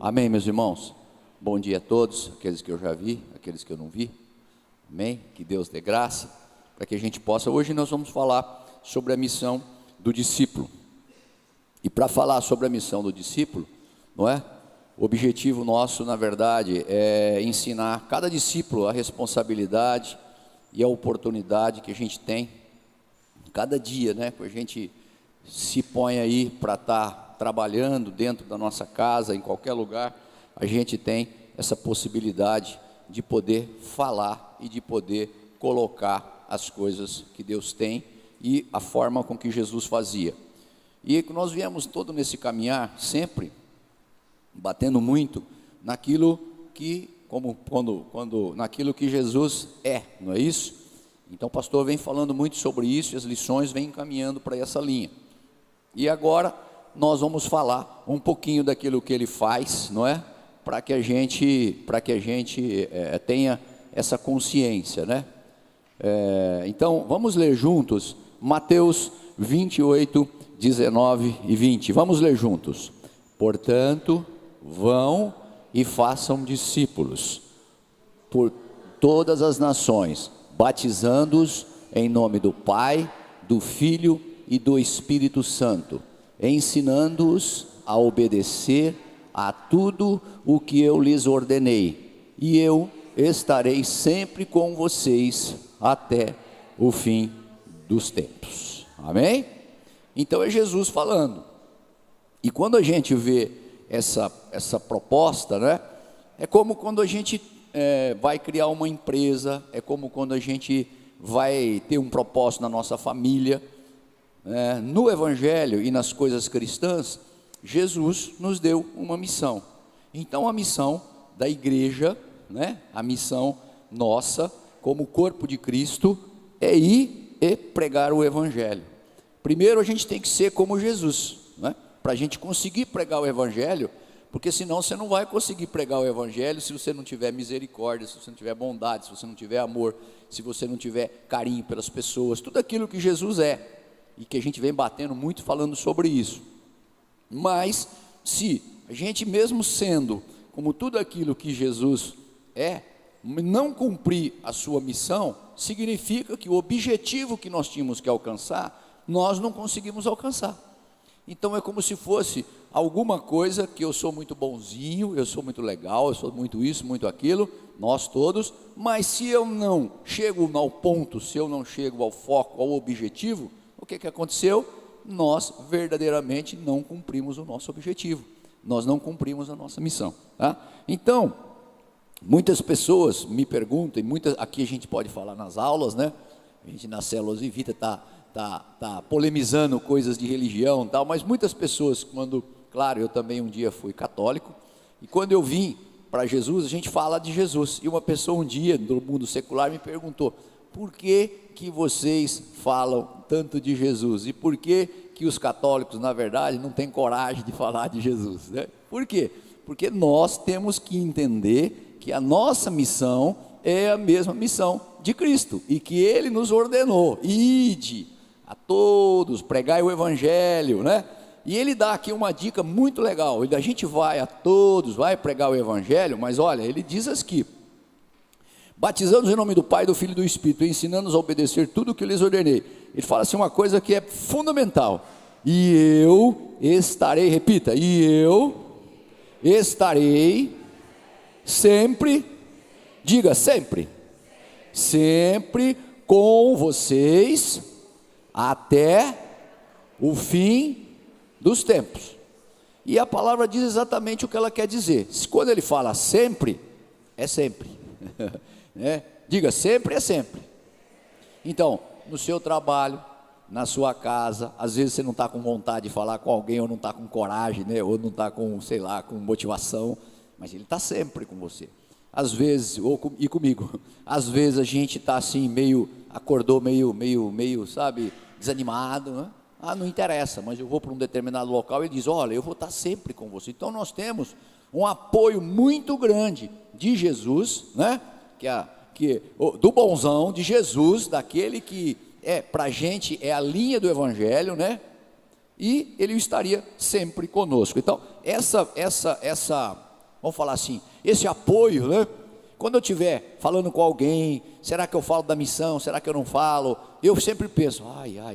Amém, meus irmãos? Bom dia a todos, aqueles que eu já vi, aqueles que eu não vi. Amém? Que Deus dê graça, para que a gente possa... Hoje nós vamos falar sobre a missão do discípulo. E para falar sobre a missão do discípulo, não é? O objetivo nosso, na verdade, é ensinar cada discípulo a responsabilidade e a oportunidade que a gente tem, cada dia, né? Que a gente se põe aí para estar trabalhando dentro da nossa casa, em qualquer lugar, a gente tem essa possibilidade de poder falar e de poder colocar as coisas que Deus tem e a forma com que Jesus fazia. E nós viemos todo nesse caminhar sempre batendo muito naquilo que, naquilo que Jesus é, não é isso? Então o pastor vem falando muito sobre isso e as lições vêm encaminhando para essa linha. E agora nós vamos falar um pouquinho daquilo que ele faz, não é? Para que a gente tenha essa consciência, né? Então vamos ler juntos Mateus 28, 19 e 20. Vamos ler juntos. Portanto, vão e façam discípulos por todas as nações, batizando-os em nome do Pai, do Filho e do Espírito Santo, ensinando-os a obedecer a tudo o que eu lhes ordenei, e eu estarei sempre com vocês até o fim dos tempos. Amém? Então é Jesus falando. E quando a gente vê essa proposta, né? É como quando a gente vai criar uma empresa, é como quando a gente vai ter um propósito na nossa família. No Evangelho e nas coisas cristãs, Jesus nos deu uma missão. Então a missão da igreja, né? A missão nossa como corpo de Cristo é ir e pregar o Evangelho. Primeiro a gente tem que ser como Jesus, né? Para a gente conseguir pregar o Evangelho, porque senão você não vai conseguir pregar o Evangelho se você não tiver misericórdia, se você não tiver bondade, se você não tiver amor, se você não tiver carinho pelas pessoas, tudo aquilo que Jesus é, e que a gente vem batendo muito falando sobre isso. Mas se a gente mesmo sendo como tudo aquilo que Jesus é, não cumprir a sua missão, significa que o objetivo que nós tínhamos que alcançar, nós não conseguimos alcançar. Então é como se fosse alguma coisa que eu sou muito bonzinho, eu sou muito legal, eu sou muito isso, muito aquilo, nós todos, mas se eu não chego ao ponto, se eu não chego ao foco, ao objetivo, o que aconteceu? Nós verdadeiramente não cumprimos o nosso objetivo, nós não cumprimos a nossa missão, tá? Então, muitas pessoas me perguntam, aqui a gente pode falar nas aulas, né? A gente nas células de vida está polemizando coisas de religião e tal, mas muitas pessoas, claro, eu também um dia fui católico, e quando eu vim para Jesus, a gente fala de Jesus, e uma pessoa um dia, do mundo secular, me perguntou, por que vocês falam tanto de Jesus? E por que os católicos, na verdade, não têm coragem de falar de Jesus, né? Por quê? Porque nós temos que entender que a nossa missão é a mesma missão de Cristo, e que Ele nos ordenou, ide a todos, pregai o Evangelho, né? E Ele dá aqui uma dica muito legal, a gente vai a todos, vai pregar o Evangelho, mas olha, Ele diz aqui, batizando-os em nome do Pai, do Filho e do Espírito, ensinando-os a obedecer tudo o que eu lhes ordenei. Ele fala assim uma coisa que é fundamental, e eu estarei, repita, e eu estarei sempre, diga sempre, sempre com vocês até o fim dos tempos. E a palavra diz exatamente o que ela quer dizer. Quando ele fala sempre, é sempre. Diga, sempre é sempre. Então, no seu trabalho, na sua casa, às vezes você não está com vontade de falar com alguém, ou não está com coragem, né? Ou não está com, sei lá, com motivação, mas Ele está sempre com você. Às vezes, e comigo, às vezes a gente está assim, acordou meio, sabe, desanimado, né? Não interessa, mas eu vou para um determinado local e ele diz, olha, eu vou estar sempre com você. Então nós temos um apoio muito grande de Jesus, né? Do bonzão, de Jesus, daquele que para a gente é a linha do Evangelho, e Ele estaria sempre conosco. Então essa Vamos falar assim, esse apoio, né? Quando eu estiver falando com alguém, será que eu falo da missão, será que eu não falo? Eu sempre penso, olha,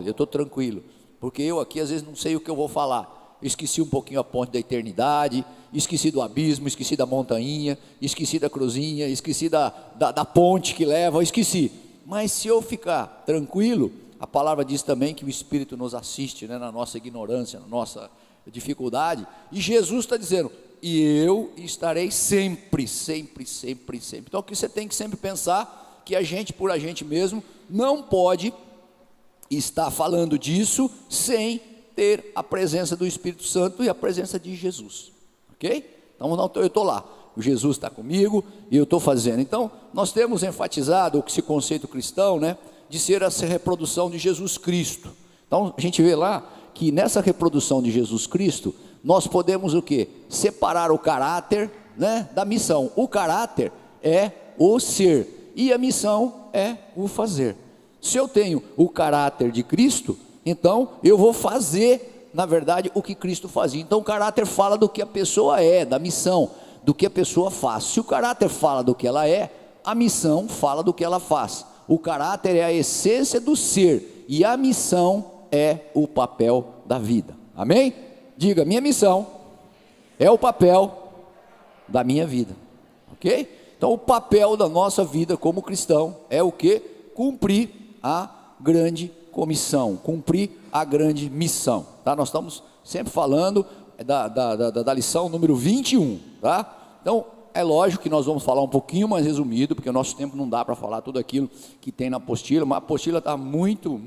eu estou tranquilo, porque eu aqui às vezes não sei o que eu vou falar. Esqueci um pouquinho a ponte da eternidade, esqueci do abismo, esqueci da montanha, esqueci da cruzinha, esqueci da ponte que leva, esqueci. Mas se eu ficar tranquilo, a palavra diz também que o Espírito nos assiste, né, na nossa ignorância, na nossa dificuldade, e Jesus está dizendo, e eu estarei sempre. Então o que você tem que sempre pensar, que a gente por a gente mesmo, não pode estar falando disso, sem ter a presença do Espírito Santo e a presença de Jesus, ok? Então eu estou lá, o Jesus está comigo, e eu estou fazendo. Então nós temos enfatizado esse conceito cristão, né, de ser essa reprodução de Jesus Cristo. Então a gente vê lá, que nessa reprodução de Jesus Cristo, nós podemos o quê? Separar o caráter, né, da missão. O caráter é o ser, e a missão é o fazer. Se eu tenho o caráter de Cristo, então eu vou fazer, na verdade, o que Cristo fazia. Então o caráter fala do que a pessoa é, da missão, do que a pessoa faz. Se o caráter fala do que ela é, a missão fala do que ela faz. O caráter é a essência do ser, e a missão é o papel da vida. Amém? Diga, minha missão é o papel da minha vida, ok? Então o papel da nossa vida como cristão é o que? Cumprir a grande comissão, cumprir a grande missão, tá? Nós estamos sempre falando da lição número 21, tá? Então é lógico que nós vamos falar um pouquinho mais resumido, porque o nosso tempo não dá para falar tudo aquilo que tem na apostila, mas a apostila está muito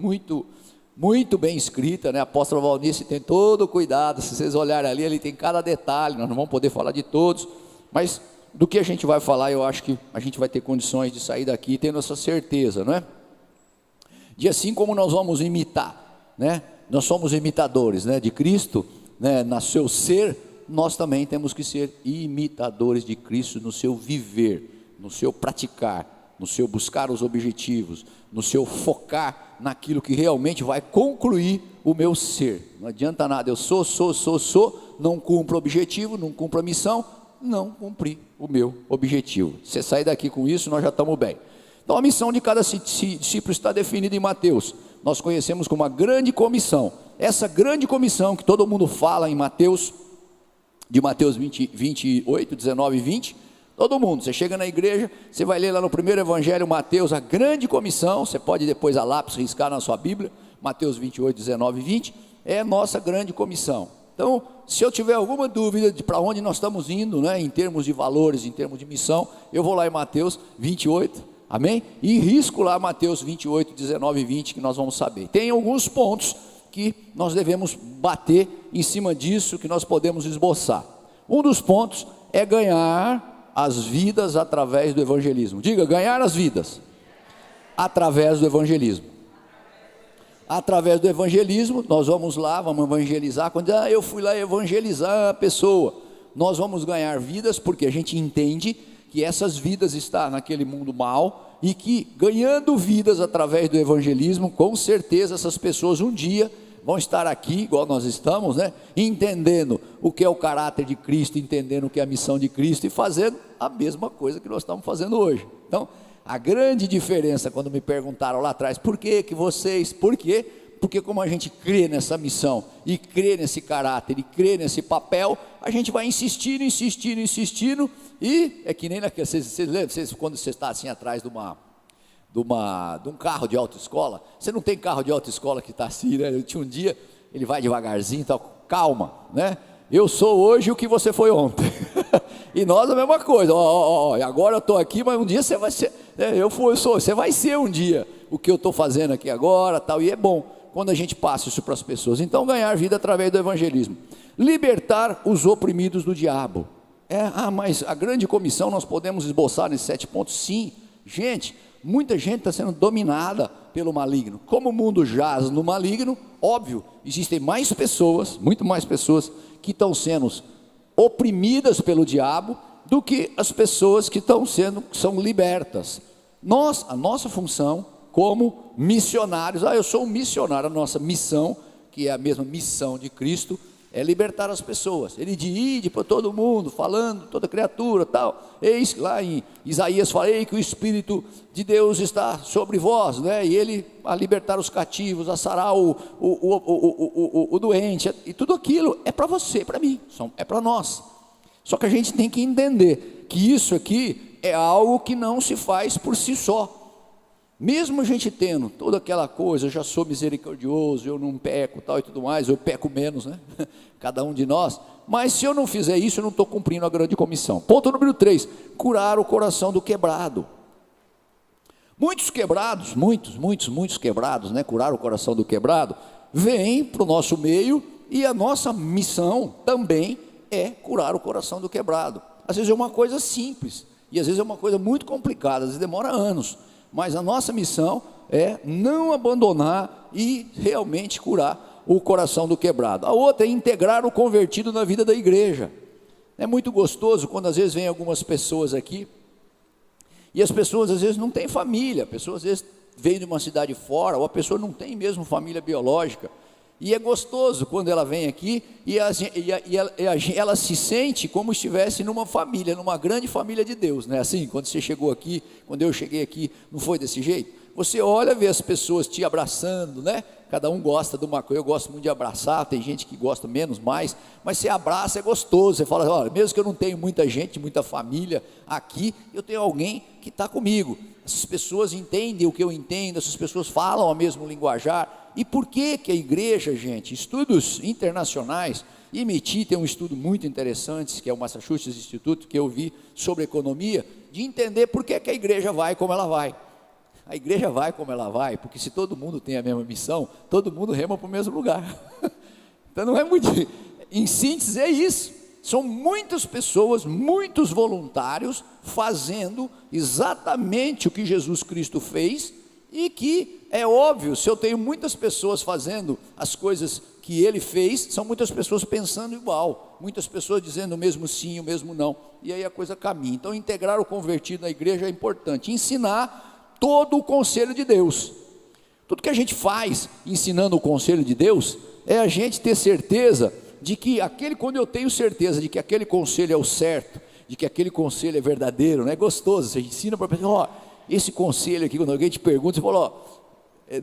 bem escrita, né? A apóstola Valnice tem todo o cuidado, se vocês olharem ali, ele tem cada detalhe, nós não vamos poder falar de todos, mas do que a gente vai falar, eu acho que a gente vai ter condições de sair daqui tendo essa certeza, não é? De assim como nós vamos imitar, né? Nós somos imitadores, né, de Cristo, né, no seu ser, nós também temos que ser imitadores de Cristo no seu viver, no seu praticar, no seu buscar os objetivos, no seu focar naquilo que realmente vai concluir o meu ser. Não adianta nada, eu sou, não cumpro o objetivo, não cumpro a missão, não cumpri o meu objetivo. Você sair daqui com isso, nós já estamos bem. Então a missão de cada discípulo está definida em Mateus. Nós conhecemos como uma grande comissão. Essa grande comissão que todo mundo fala em Mateus, de Mateus 28, 19 e 20, todo mundo, você chega na igreja, você vai ler lá no primeiro evangelho, Mateus, a grande comissão, você pode depois a lápis riscar na sua Bíblia, Mateus 28, 19 e 20, é a nossa grande comissão. Então, se eu tiver alguma dúvida de para onde nós estamos indo, né, em termos de valores, em termos de missão, eu vou lá em Mateus 28, amém? E risco lá Mateus 28, 19 e 20, que nós vamos saber. Tem alguns pontos que nós devemos bater em cima disso, que nós podemos esboçar. Um dos pontos é ganhar as vidas através do evangelismo. Diga, ganhar as vidas através do evangelismo. Através do evangelismo, nós vamos lá, vamos evangelizar. Quando eu fui lá evangelizar a pessoa, nós vamos ganhar vidas, porque a gente entende que essas vidas estão naquele mundo mal, e que ganhando vidas através do evangelismo, com certeza essas pessoas um dia vão estar aqui, igual nós estamos, né, entendendo o que é o caráter de Cristo, entendendo o que é a missão de Cristo, e fazendo a mesma coisa que nós estamos fazendo hoje. Então, a grande diferença, quando me perguntaram lá atrás, por quê? Porque como a gente crê nessa missão, e crê nesse caráter, e crê nesse papel, a gente vai insistindo, e é que nem naquele, vocês lembram, quando você está assim atrás de um carro de autoescola, você não tem carro de autoescola que está assim, né? Eu tinha um dia, ele vai devagarzinho, tal, calma, né? Eu sou hoje o que você foi ontem, e nós a mesma coisa, agora eu estou aqui, mas um dia você vai ser, né? Você vai ser um dia o que eu estou fazendo aqui agora, tal, e é bom quando a gente passa isso para as pessoas. Então, ganhar vida através do evangelismo, libertar os oprimidos do diabo. Mas a grande comissão nós podemos esboçar nesses 7 pontos, sim. Gente, muita gente está sendo dominada pelo maligno. Como o mundo jaz no maligno, óbvio, existem mais pessoas, muito mais pessoas que estão sendo oprimidas pelo diabo do que as pessoas que são libertas. A nossa função como missionários, eu sou um missionário, a nossa missão, que é a mesma missão de Cristo, é libertar as pessoas. Ele diz: ide para todo mundo, falando, toda criatura, tal. Eis lá em Isaías fala: ei, que o Espírito de Deus está sobre vós, né? E ele a libertar os cativos, a sarar o doente, e tudo aquilo é para você, para mim, é para nós. Só que a gente tem que entender que isso aqui é algo que não se faz por si só. Mesmo a gente tendo toda aquela coisa, eu já sou misericordioso, eu não peco, tal e tudo mais, eu peco menos, né? Cada um de nós. Mas se eu não fizer isso, eu não estou cumprindo a grande comissão. Ponto número 3, curar o coração do quebrado. Muitos quebrados, muitos quebrados, né? Curar o coração do quebrado, vêm para o nosso meio, e a nossa missão também é curar o coração do quebrado. Às vezes é uma coisa simples, e às vezes é uma coisa muito complicada, às vezes demora anos. Mas a nossa missão é não abandonar e realmente curar o coração do quebrado. A outra é integrar o convertido na vida da igreja. É muito gostoso quando às vezes vem algumas pessoas aqui, e as pessoas às vezes não têm família, a pessoa às vezes veio de uma cidade fora, ou a pessoa não tem mesmo família biológica. E é gostoso quando ela vem aqui e ela se sente como se estivesse numa família, numa grande família de Deus, né? Assim, quando você chegou aqui, quando eu cheguei aqui, não foi desse jeito? Você olha, vê as pessoas te abraçando, né? Cada um gosta de uma coisa, eu gosto muito de abraçar, tem gente que gosta menos, mais, mas você abraça, é gostoso, você fala: olha, mesmo que eu não tenho muita gente, muita família aqui, eu tenho alguém que está comigo. Essas pessoas entendem o que eu entendo, essas pessoas falam o mesmo linguajar. E por que a igreja, gente, estudos internacionais, MIT tem um estudo muito interessante, que é o Massachusetts Institute, que eu vi sobre economia, de entender por que a igreja vai como ela vai. A igreja vai como ela vai, porque se todo mundo tem a mesma missão, todo mundo rema para o mesmo lugar. Então não é muito, em síntese é isso. São muitas pessoas, muitos voluntários, fazendo exatamente o que Jesus Cristo fez, e que é óbvio, se eu tenho muitas pessoas fazendo as coisas que ele fez, são muitas pessoas pensando igual, muitas pessoas dizendo o mesmo sim, o mesmo não, e aí a coisa caminha. Então integrar o convertido na igreja é importante, ensinar todo o conselho de Deus. Tudo que a gente faz ensinando o conselho de Deus, é a gente ter certeza de que quando eu tenho certeza de que aquele conselho é o certo, de que aquele conselho é verdadeiro, não é gostoso, você ensina para a pessoa: esse conselho aqui, quando alguém te pergunta, você fala: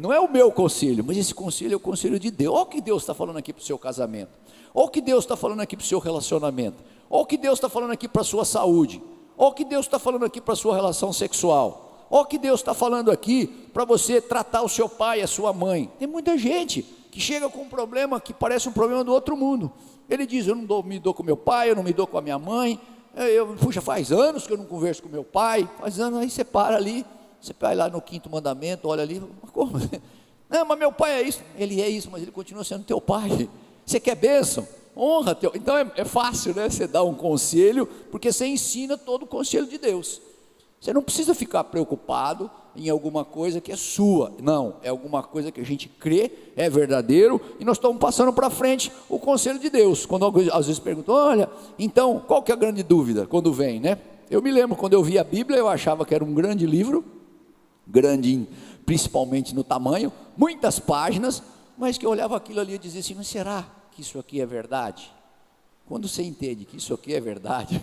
não é o meu conselho, mas esse conselho é o conselho de Deus. Olha o que Deus está falando aqui para o seu casamento, olha o que Deus está falando aqui para o seu relacionamento, olha o que Deus está falando aqui para a sua saúde, olha o que Deus está falando aqui para a sua relação sexual, olha o que Deus está falando aqui para você tratar o seu pai e a sua mãe. Tem muita gente que chega com um problema que parece um problema do outro mundo. Ele diz: eu não me dou com meu pai, eu não me dou com a minha mãe, puxa, faz anos que eu não converso com meu pai, faz anos. Aí você para ali, você vai lá no 5º mandamento, olha ali: como? Não, mas meu pai é isso. Ele é isso, mas ele continua sendo teu pai. Você quer bênção? Honra teu. Então é fácil, né? Você dá um conselho, porque você ensina todo o conselho de Deus. Você não precisa ficar preocupado em alguma coisa que é sua, não, é alguma coisa que a gente crê, é verdadeiro, e nós estamos passando para frente o conselho de Deus. Quando às vezes perguntam: olha, então, qual que é a grande dúvida quando vem, né? Eu me lembro, quando eu vi a Bíblia, eu achava que era um grande livro, grande principalmente no tamanho, muitas páginas, mas que eu olhava aquilo ali e dizia assim: mas será que isso aqui é verdade? Quando você entende que isso aqui é verdade,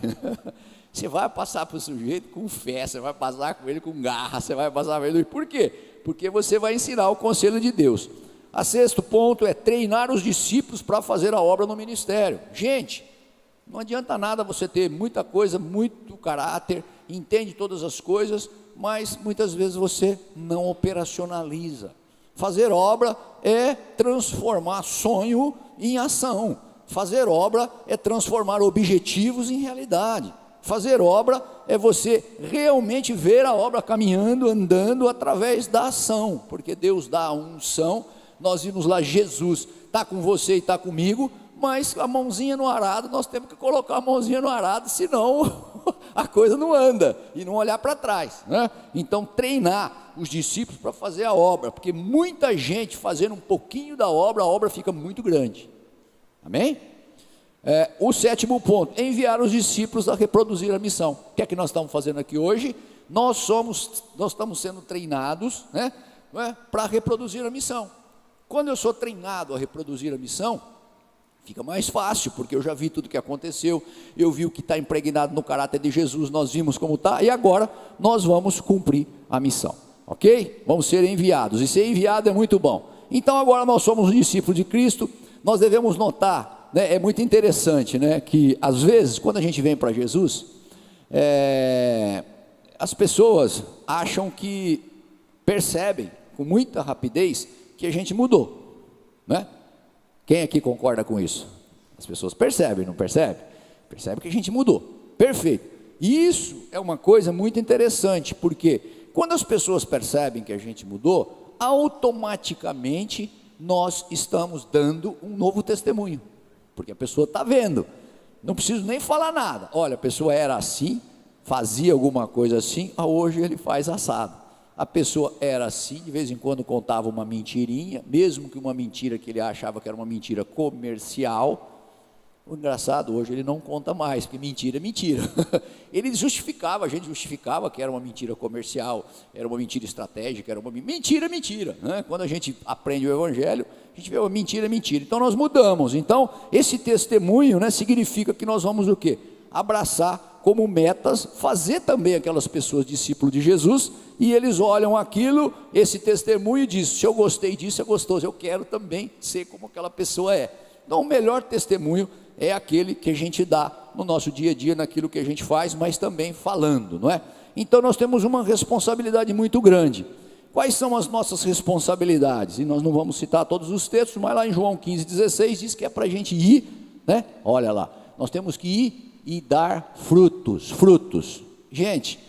você vai passar para o sujeito com fé, você vai passar com ele com garra, você vai passar com ele. Por quê? Porque você vai ensinar o conselho de Deus. A 6º ponto é treinar os discípulos para fazer a obra no ministério. Gente, não adianta nada você ter muita coisa, muito caráter, entende todas as coisas, mas muitas vezes você não operacionaliza. Fazer obra é transformar sonho em ação. Fazer obra é transformar objetivos em realidade. Fazer obra é você realmente ver a obra caminhando, andando através da ação, porque Deus dá a unção. Nós vimos lá, Jesus está com você e está comigo, mas a mãozinha no arado, nós temos que colocar a mãozinha no arado, senão a coisa não anda, e não olhar para trás, né? Então treinar os discípulos para fazer a obra, porque muita gente fazendo um pouquinho da obra, a obra fica muito grande. Amém? O 7º ponto, enviar os discípulos a reproduzir a missão. O que é que nós estamos fazendo aqui hoje? Nós estamos sendo treinados, né, para reproduzir a missão. Quando eu sou treinado a reproduzir a missão, Fica mais fácil, porque eu já vi tudo o que aconteceu, eu vi o que está impregnado no caráter de Jesus, nós vimos como está, e agora nós vamos cumprir a missão, ok? Vamos ser enviados, e ser enviado é muito bom. Então agora nós somos discípulos de Cristo, nós devemos notar, né, é muito interessante, né, que às vezes, quando a gente vem para Jesus, as pessoas acham que percebem com muita rapidez que a gente mudou, né? Quem aqui concorda com isso? As pessoas percebem, não percebem? Percebem que a gente mudou, perfeito. E isso é uma coisa muito interessante, porque quando as pessoas percebem que a gente mudou, automaticamente nós estamos dando um novo testemunho, porque a pessoa está vendo, não preciso nem falar nada. Olha, a pessoa era assim, fazia alguma coisa assim, hoje ele faz assado. A pessoa era assim, de vez em quando contava uma mentirinha, mesmo que uma mentira que ele achava que era uma mentira comercial. O engraçado, hoje ele não conta mais, porque mentira é mentira. Ele justificava, a gente justificava que era uma mentira comercial, era uma mentira estratégica, era uma mentira, né? Quando a gente aprende o Evangelho, a gente vê uma mentira é mentira. Então nós mudamos. Então esse testemunho, né, significa que nós vamos o quê? Abraçar como metas, fazer também aquelas pessoas discípulos de Jesus, e eles olham aquilo, esse testemunho e dizem, se eu gostei disso, é gostoso, eu quero também ser como aquela pessoa é. Então o melhor testemunho é aquele que a gente dá no nosso dia a dia, naquilo que a gente faz, mas também falando, não é? Então nós temos uma responsabilidade muito grande. Quais são as nossas responsabilidades? E nós não vamos citar todos os textos, mas lá em João 15,16 diz que é para a gente ir, né? Olha lá, nós temos que ir e dar frutos. Gente,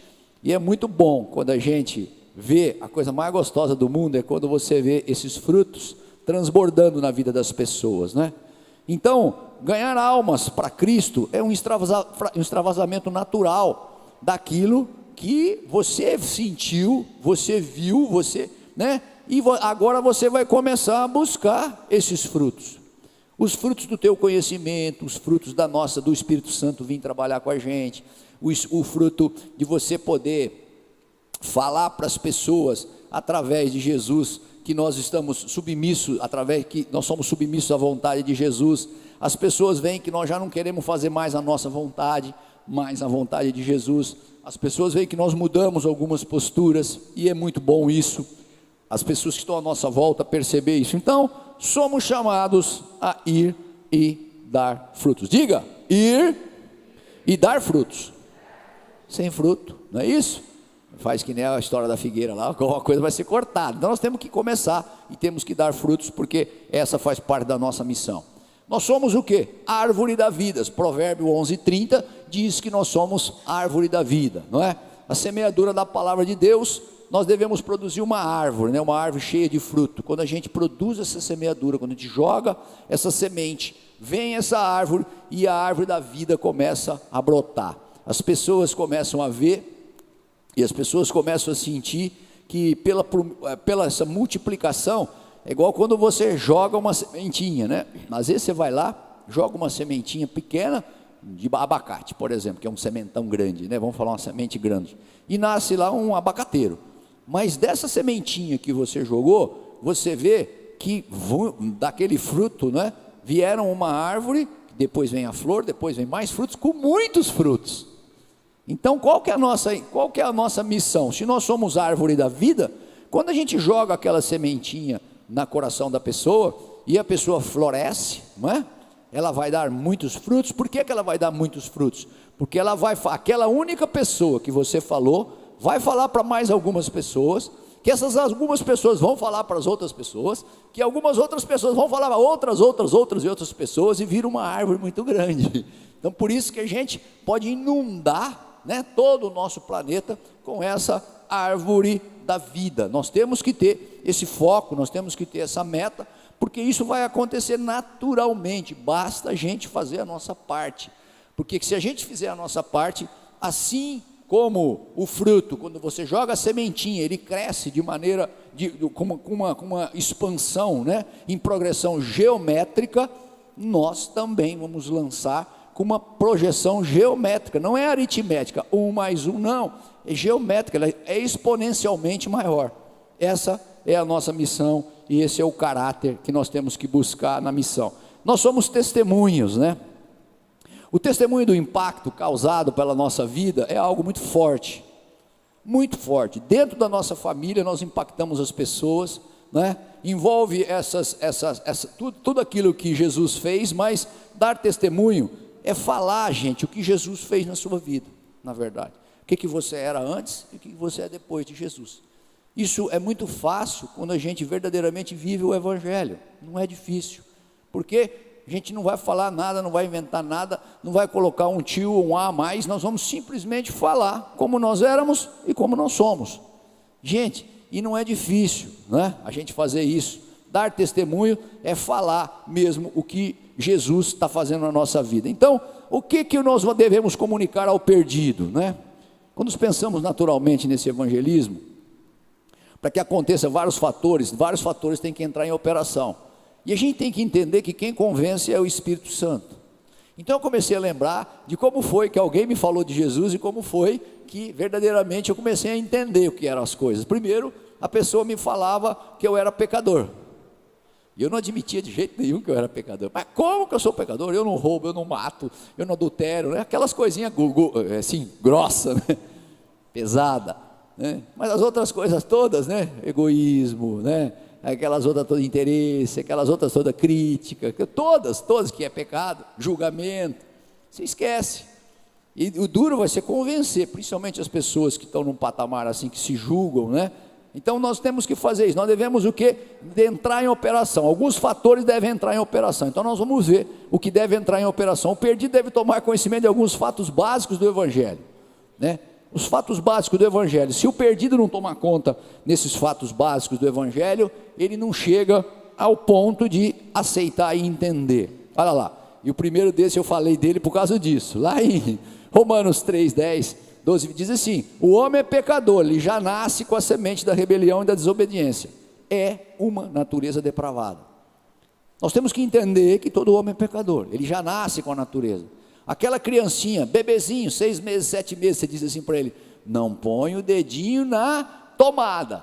e é muito bom quando a gente vê, a coisa mais gostosa do mundo é quando você vê esses frutos transbordando na vida das pessoas, né? Então, ganhar almas para Cristo é um extravasamento natural daquilo que você sentiu, você viu, né? E agora você vai começar a buscar esses frutos. Os frutos do teu conhecimento, os frutos do Espírito Santo vir trabalhar com a gente, o fruto de você poder falar para as pessoas através de Jesus, que nós estamos submissos, que nós somos submissos à vontade de Jesus. As pessoas veem que nós já não queremos fazer mais a nossa vontade, mais a vontade de Jesus. As pessoas veem que nós mudamos algumas posturas, e é muito bom isso. As pessoas que estão à nossa volta perceber isso. Então, somos chamados a ir e dar frutos. Diga, ir e dar frutos. Sem fruto, não é isso? Faz que nem a história da figueira lá, alguma coisa vai ser cortada. Então nós temos que começar e temos que dar frutos, porque essa faz parte da nossa missão. Nós somos o quê? Árvore da vida. Provérbio 11:30 diz que nós somos árvore da vida, não é? A semeadura da palavra de Deus, nós devemos produzir uma árvore, né? Uma árvore cheia de fruto. Quando a gente produz essa semeadura, quando a gente joga essa semente, vem essa árvore e a árvore da vida começa a brotar. As pessoas começam a ver e as pessoas começam a sentir que pela essa multiplicação, é igual quando você joga uma sementinha, né? Às vezes você vai lá, joga uma sementinha pequena de abacate, por exemplo, que é um sementão grande, né? Vamos falar uma semente grande, e nasce lá um abacateiro. Mas dessa sementinha que você jogou, você vê que daquele fruto, né, vieram uma árvore, depois vem a flor, depois vem mais frutos, com muitos frutos. Então qual que é a nossa missão? Se nós somos árvore da vida, quando a gente joga aquela sementinha no coração da pessoa, e a pessoa floresce, não é? Ela vai dar muitos frutos. Por que ela vai dar muitos frutos? Porque aquela única pessoa que você falou, vai falar para mais algumas pessoas, que essas algumas pessoas vão falar para as outras pessoas, que algumas outras pessoas vão falar para outras pessoas, e vira uma árvore muito grande. Então por isso que a gente pode inundar, né, todo o nosso planeta com essa árvore da vida. Nós temos que ter esse foco, nós temos que ter essa meta, porque isso vai acontecer naturalmente, basta a gente fazer a nossa parte. Porque se a gente fizer a nossa parte, assim como o fruto, quando você joga a sementinha, ele cresce de maneira, com uma expansão, né, em progressão geométrica, nós também vamos lançar com uma projeção geométrica, não é aritmética, 1 mais 1, não, é geométrica, ela é exponencialmente maior. Essa é a nossa missão, e esse é o caráter que nós temos que buscar na missão. nós somos testemunhos, né? O testemunho do impacto causado pela nossa vida é algo muito forte, muito forte. Dentro da nossa família nós impactamos as pessoas, né? Envolve tudo aquilo que Jesus fez, mas dar testemunho é falar, gente, o que Jesus fez na sua vida, na verdade. O que você era antes e o que você é depois de Jesus. Isso é muito fácil quando a gente verdadeiramente vive o Evangelho, não é difícil, porque a gente não vai falar nada, não vai inventar nada, não vai colocar um tio ou um a mais, nós vamos simplesmente falar como nós éramos e como nós somos. Gente, e não é difícil, né, a gente fazer isso. Dar testemunho é falar mesmo o que Jesus está fazendo na nossa vida. Então, o que nós devemos comunicar ao perdido, né? Quando nós pensamos naturalmente nesse evangelismo, para que aconteça vários fatores têm que entrar em operação. E a gente tem que entender que quem convence é o Espírito Santo. Então eu comecei a lembrar de como foi que alguém me falou de Jesus e como foi que verdadeiramente eu comecei a entender o que eram as coisas. Primeiro, a pessoa me falava que eu era pecador. E eu não admitia de jeito nenhum que eu era pecador. Mas como que eu sou pecador? Eu não roubo, eu não mato, eu não adultero, né? Aquelas coisinhas assim, grossa, né? Pesada, né? Mas as outras coisas todas, né? Egoísmo, né? Aquelas outras todas interesse, aquelas outras todas crítica, todas que é pecado, julgamento, você esquece. E o duro vai ser convencer, principalmente as pessoas que estão num patamar assim, que se julgam, né? Então nós temos que fazer isso, nós devemos o quê? Entrar em operação, alguns fatores devem entrar em operação, então nós vamos ver o que deve entrar em operação. O perdido deve tomar conhecimento de alguns fatos básicos do Evangelho, né? Os fatos básicos do Evangelho. Se o perdido não tomar conta nesses fatos básicos do Evangelho, ele não chega ao ponto de aceitar e entender. Olha lá, e o primeiro desse eu falei dele por causa disso, lá em Romanos 3, 10, 12, diz assim: o homem é pecador, ele já nasce com a semente da rebelião e da desobediência, é uma natureza depravada. Nós temos que entender que todo homem é pecador, ele já nasce com a natureza. Aquela criancinha, bebezinho, 6 meses, 7 meses, você diz assim para ele: não põe o dedinho na tomada,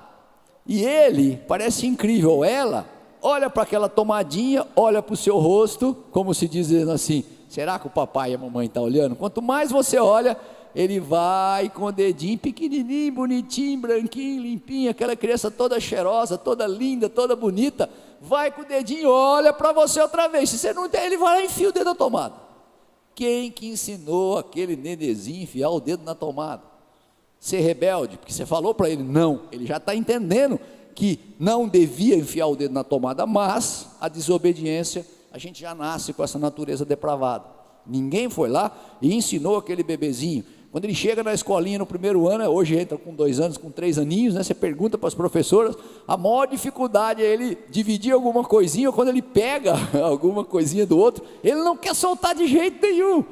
e ele, parece incrível, ela olha para aquela tomadinha, olha para o seu rosto, como se dizendo assim: será que o papai e a mamãe estão olhando? Quanto mais você olha, ele vai com o dedinho pequenininho, bonitinho, branquinho, limpinho, aquela criança toda cheirosa, toda linda, toda bonita, vai com o dedinho, olha para você outra vez. Se você não tem, ele vai lá e enfia o dedo na tomada. Quem que ensinou aquele nenezinho a enfiar o dedo na tomada? Ser rebelde, porque você falou para ele não, ele já está entendendo que não devia enfiar o dedo na tomada, mas a desobediência, a gente já nasce com essa natureza depravada. Ninguém foi lá e ensinou aquele bebezinho. Quando ele chega na escolinha no primeiro ano, hoje entra com 2 anos, com 3 aninhos, né? Você pergunta para as professoras, a maior dificuldade é ele dividir alguma coisinha, ou quando ele pega alguma coisinha do outro, ele não quer soltar de jeito nenhum,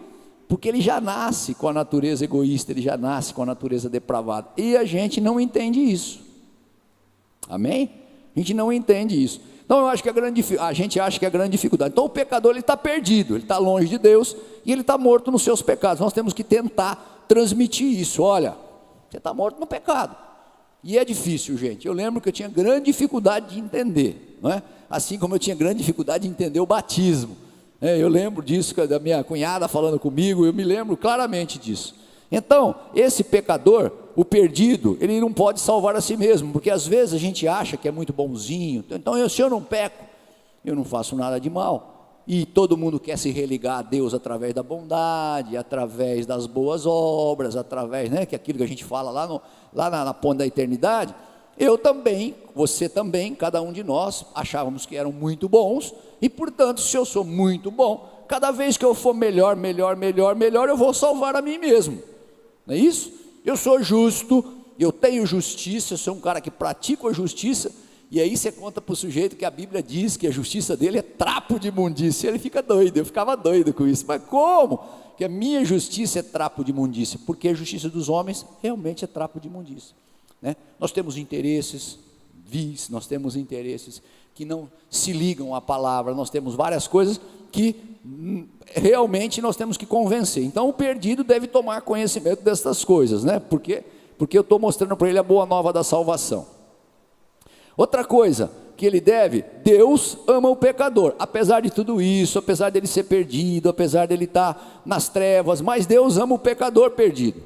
porque ele já nasce com a natureza egoísta, ele já nasce com a natureza depravada, e a gente não entende isso, amém? A gente não entende isso. Então eu acho que a gente acha que é a grande dificuldade. Então o pecador, ele está perdido, ele está longe de Deus, e ele está morto nos seus pecados. Nós temos que tentar transmitir isso. Olha, você está morto no pecado, e é difícil, gente. Eu lembro que eu tinha grande dificuldade de entender, não é? Assim como eu tinha grande dificuldade de entender o batismo, eu lembro disso, da minha cunhada falando comigo, eu me lembro claramente disso. Então, esse pecador, o perdido, ele não pode salvar a si mesmo, porque às vezes a gente acha que é muito bonzinho. Então, se eu não peco, eu não faço nada de mal, e todo mundo quer se religar a Deus através da bondade, através das boas obras, através, né, que é aquilo que a gente fala lá na ponta da eternidade. Eu também, você também, cada um de nós achávamos que eram muito bons, e portanto, se eu sou muito bom, cada vez que eu for melhor, eu vou salvar a mim mesmo, não é isso? Eu sou justo, eu tenho justiça, eu sou um cara que pratica a justiça. E aí você conta para o sujeito que a Bíblia diz que a justiça dele é trapo de imundícia, ele fica doido. Eu ficava doido com isso. Mas como que a minha justiça é trapo de imundícia? Porque a justiça dos homens realmente é trapo de imundícia, né? Nós temos interesses vis, nós temos interesses que não se ligam à palavra, nós temos várias coisas que realmente nós temos que convencer. Então o perdido deve tomar conhecimento dessas coisas, né? Porque eu estou mostrando para ele a boa nova da salvação. Outra coisa que ele deve? Deus ama o pecador, apesar de tudo isso, apesar dele ser perdido, apesar dele estar nas trevas, mas Deus ama o pecador perdido,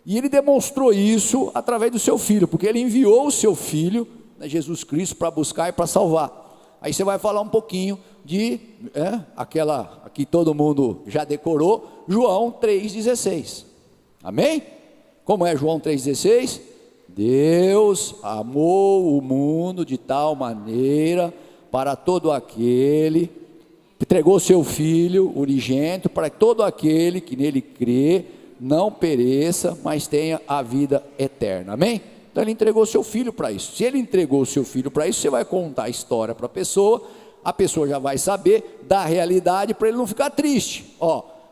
e ele demonstrou isso através do seu Filho, porque ele enviou o seu Filho, né, Jesus Cristo, para buscar e para salvar. Aí você vai falar um pouquinho de aquela que todo mundo já decorou, João 3,16, amém? Como é João 3,16? Deus amou o mundo de tal maneira, para todo aquele, entregou seu Filho unigênito, para que todo aquele que nele crê, não pereça, mas tenha a vida eterna, amém? Então ele entregou seu Filho para isso. Se ele entregou o seu Filho para isso, você vai contar a história para a pessoa já vai saber da realidade, para ele não ficar triste.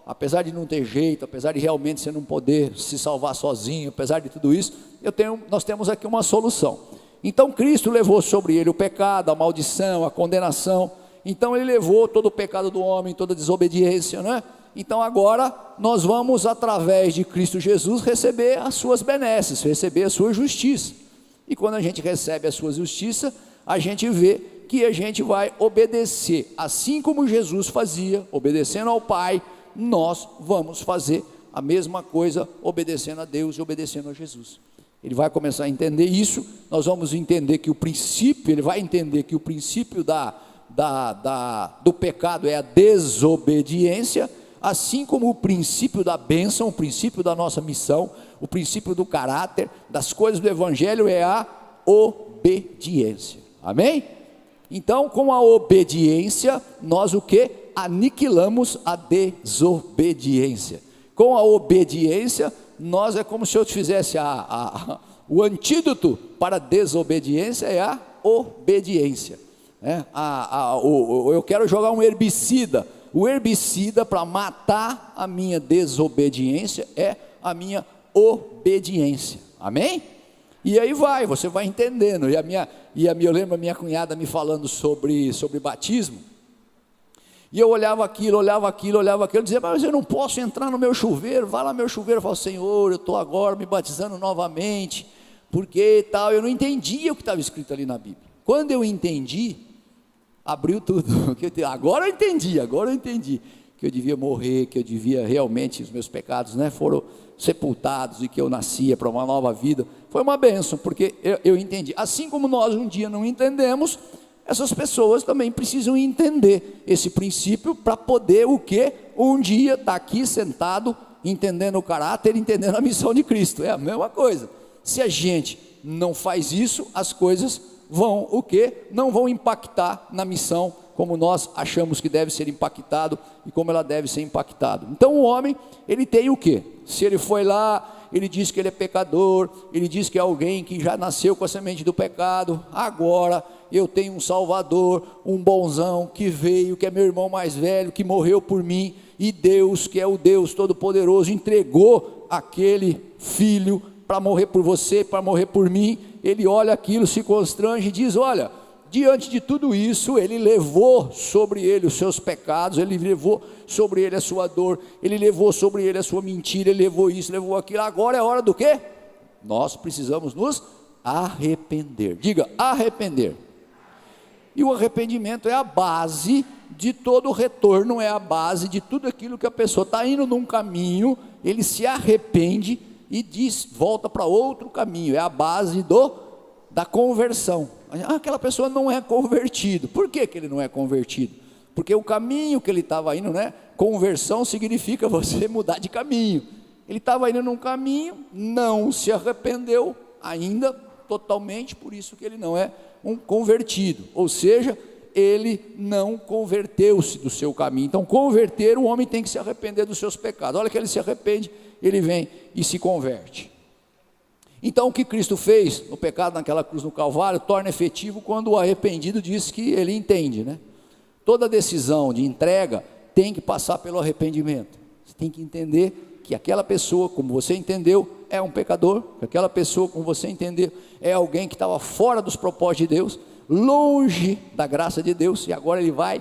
Apesar de não ter jeito, apesar de realmente você não poder se salvar sozinho, apesar de tudo isso, nós temos aqui uma solução. Então Cristo levou sobre ele o pecado, a maldição, a condenação. Então ele levou todo o pecado do homem, toda a desobediência, né? Então agora nós vamos, através de Cristo Jesus, receber as suas benesses, receber a sua justiça. E quando a gente recebe a sua justiça, a gente vê que a gente vai obedecer, assim como Jesus fazia, obedecendo ao Pai, nós vamos fazer a mesma coisa, obedecendo a Deus e obedecendo a Jesus. Ele vai começar a entender isso, nós vamos entender que o princípio, ele vai entender que o princípio do pecado é a desobediência, assim como o princípio da bênção, o princípio da nossa missão, o princípio do caráter, das coisas do Evangelho é a obediência, amém? Então, com a obediência, nós o que? Aniquilamos a desobediência. Com a obediência, nós é como se eu te fizesse o antídoto para a desobediência é a obediência. Eu quero jogar um herbicida. O herbicida para matar a minha desobediência é a minha obediência. Amém? E aí você vai entendendo. Eu lembro a minha cunhada me falando sobre batismo. E eu olhava aquilo, eu dizia, mas eu não posso entrar no meu chuveiro. Vai lá no meu chuveiro. Eu falo, Senhor, eu estou agora me batizando novamente, porque tal. Eu não entendia o que estava escrito ali na Bíblia. Quando eu entendi, abriu tudo. Agora eu entendi que eu devia morrer, que eu devia realmente, os meus pecados, né, foram sepultados e que eu nascia para uma nova vida. Foi uma bênção, porque eu entendi. Assim como nós um dia não entendemos, essas pessoas também precisam entender esse princípio para poder o quê? Um dia estar aqui sentado, entendendo o caráter, entendendo a missão de Cristo. É a mesma coisa. Se a gente não faz isso, as coisas vão o quê? Não vão impactar na missão como nós achamos que deve ser impactado e como ela deve ser impactada. Então o homem, ele tem o quê? Se ele foi lá, ele diz que ele é pecador, ele diz que é alguém que já nasceu com a semente do pecado, agora eu tenho um Salvador, um bonzão que veio, que é meu irmão mais velho, que morreu por mim, e Deus, que é o Deus Todo-Poderoso, entregou aquele filho para morrer por você, para morrer por mim. Ele olha aquilo, se constrange e diz, olha, diante de tudo isso, ele levou sobre ele os seus pecados, ele levou sobre ele a sua dor, ele levou sobre ele a sua mentira, ele levou isso, levou aquilo, agora é hora do quê? Nós precisamos nos arrepender. Diga, arrepender. E o arrependimento é a base de todo o retorno, é a base de tudo aquilo que a pessoa está indo num caminho, ele se arrepende e volta para outro caminho, é a base da conversão. Aquela pessoa não é convertido. Por que ele não é convertido? Porque o caminho que ele estava indo, né? Conversão significa você mudar de caminho. Ele estava indo num caminho, não se arrependeu ainda totalmente, por isso que ele não é um convertido, ou seja, ele não converteu-se do seu caminho. Então, converter, o homem tem que se arrepender dos seus pecados. Olha que ele se arrepende, ele vem e se converte. Então, o que Cristo fez no pecado naquela cruz no Calvário, torna efetivo quando o arrependido diz que ele entende, né? Toda decisão de entrega tem que passar pelo arrependimento. Você tem que entender que aquela pessoa, como você entendeu, é um pecador, que aquela pessoa, como você entendeu, é alguém que estava fora dos propósitos de Deus, longe da graça de Deus, e agora ele vai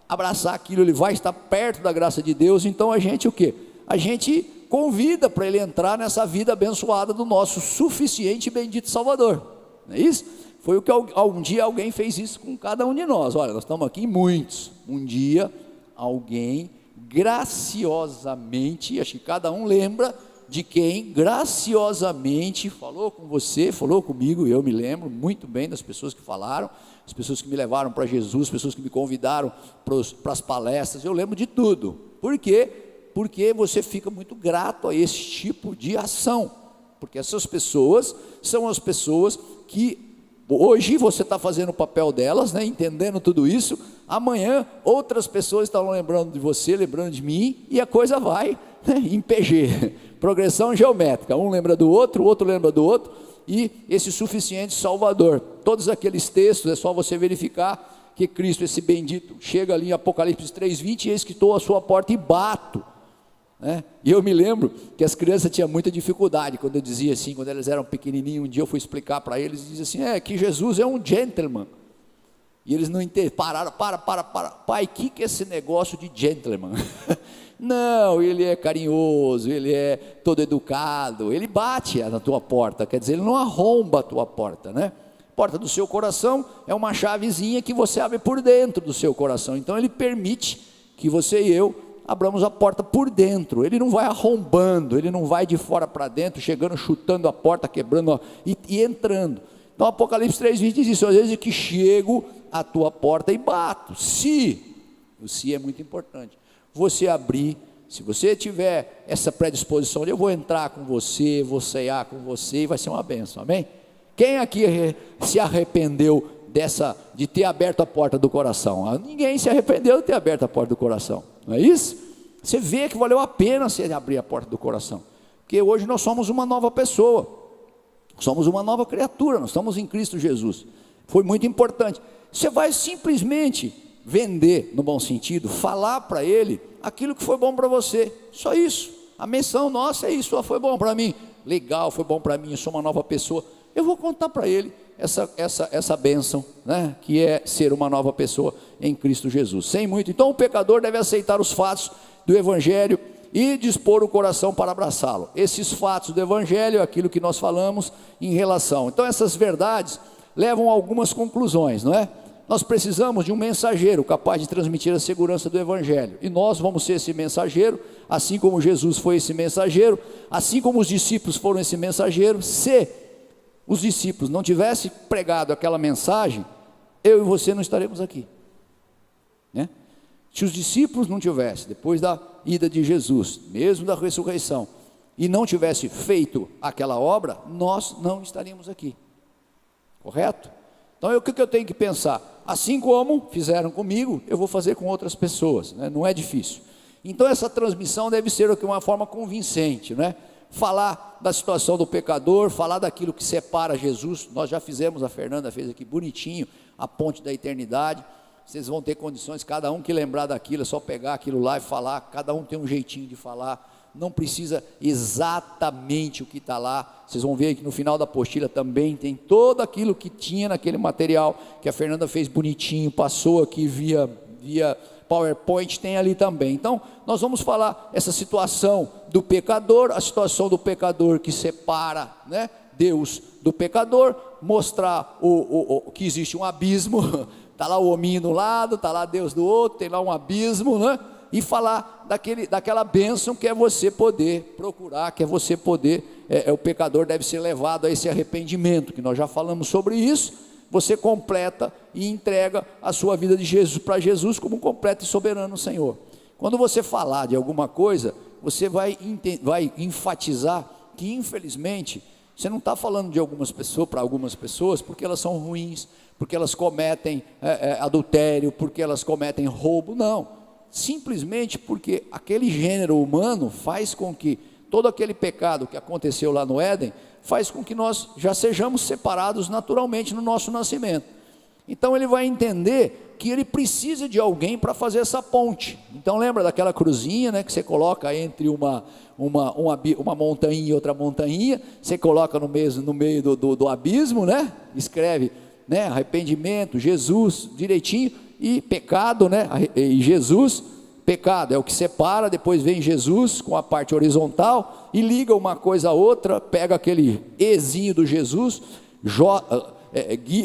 abraçar aquilo, ele vai estar perto da graça de Deus. Então a gente o quê? A gente convida para ele entrar nessa vida abençoada do nosso suficiente e bendito Salvador, não é isso? foi o que um dia alguém fez isso com cada um de nós. Olha, nós estamos aqui muitos. Um dia alguém graciosamente, acho que cada um lembra de quem graciosamente falou com você, falou comigo. Eu me lembro muito bem das pessoas que falaram, as pessoas que me levaram para Jesus, as pessoas que me convidaram para as palestras. Eu lembro de tudo. Por quê? Porque você fica muito grato a esse tipo de ação, porque essas pessoas são as pessoas que hoje você está fazendo o papel delas, né, entendendo tudo isso. Amanhã outras pessoas estão lembrando de você, lembrando de mim, e a coisa vai, né, em PG, progressão geométrica. Um lembra do outro, o outro lembra do outro, e esse suficiente Salvador. Todos aqueles textos, é só você verificar que Cristo, esse bendito, chega ali em Apocalipse 3:20, eis que estou à sua porta e bato. E eu me lembro que as crianças tinham muita dificuldade quando eu dizia assim, quando eles eram pequenininhos. Um dia eu fui explicar para eles e dizia assim: que Jesus é um gentleman. E eles não entenderam, pararam, pai, o que é esse negócio de gentleman? Não, ele é carinhoso, ele é todo educado, ele bate na tua porta, quer dizer, ele não arromba a tua porta, né? Porta do seu coração é uma chavezinha que você abre por dentro do seu coração. Então ele permite que você e eu abramos a porta por dentro. Ele não vai arrombando, ele não vai de fora para dentro, chegando, chutando a porta, quebrando e entrando. Então Apocalipse 3:20 diz isso: às vezes que chego à tua porta e bato. Se, o se é muito importante, você abrir, se você tiver essa predisposição, eu vou entrar com você, vou ceiar com você, e vai ser uma bênção, amém? Quem aqui se arrependeu de ter aberto a porta do coração? Ninguém se arrependeu de ter aberto a porta do coração, não é isso? Você vê que valeu a pena você abrir a porta do coração, porque hoje nós somos uma nova pessoa, somos uma nova criatura, nós estamos em Cristo Jesus. Foi muito importante. Você vai simplesmente vender, no bom sentido, falar para ele aquilo que foi bom para você, só isso. A menção nossa é isso: foi bom para mim, legal, foi bom para mim, eu sou uma nova pessoa. Eu vou contar para ele essa bênção, né, que é ser uma nova pessoa em Cristo Jesus, sem muito. Então o pecador deve aceitar os fatos do Evangelho e dispor o coração para abraçá-lo. Esses fatos do Evangelho é aquilo que nós falamos em relação. Então essas verdades levam a algumas conclusões, não é? Nós precisamos de um mensageiro capaz de transmitir a segurança do Evangelho, e nós vamos ser esse mensageiro, assim como Jesus foi esse mensageiro, assim como os discípulos foram esse mensageiro. Se os discípulos não tivessem pregado aquela mensagem, eu e você não estaremos aqui, né? Se os discípulos não tivessem, depois da ida de Jesus, mesmo da ressurreição, e não tivessem feito aquela obra, nós não estaríamos aqui, correto? Então o que eu tenho que pensar? Assim como fizeram comigo, eu vou fazer com outras pessoas, né? Não é difícil. Então essa transmissão deve ser uma forma convincente, né? Falar da situação do pecador, falar daquilo que separa Jesus. Nós já fizemos, a Fernanda fez aqui bonitinho, a ponte da eternidade. Vocês vão ter condições, cada um que lembrar daquilo, é só pegar aquilo lá e falar. Cada um tem um jeitinho de falar, não precisa exatamente o que está lá. Vocês vão ver que no final da apostila também tem todo aquilo que tinha naquele material, que a Fernanda fez bonitinho, passou aqui via PowerPoint, tem ali também. Então nós vamos falar essa situação do pecador, a situação do pecador que separa, né, Deus do pecador, mostrar que existe um abismo, está lá o hominho de um lado, está lá Deus do outro, tem lá um abismo, né? E falar daquela bênção que é você poder procurar, que é você poder, o pecador deve ser levado a esse arrependimento, que nós já falamos sobre isso. Você completa e entrega a sua vida de Jesus para Jesus como completo e soberano Senhor. Quando você falar de alguma coisa, você vai enfatizar que infelizmente você não está falando de algumas pessoas para algumas pessoas porque elas são ruins, porque elas cometem adultério, porque elas cometem roubo, não. Simplesmente porque aquele gênero humano faz com que todo aquele pecado que aconteceu lá no Éden, faz com que nós já sejamos separados naturalmente no nosso nascimento. Então ele vai entender que ele precisa de alguém para fazer essa ponte. Então lembra daquela cruzinha, né, que você coloca entre uma montanha e outra montanha, você coloca no meio do abismo, né, escreve, né, arrependimento, Jesus, direitinho, e pecado, né, e Jesus. Pecado é o que separa, depois vem Jesus com a parte horizontal e liga uma coisa a outra, pega aquele ezinho do Jesus,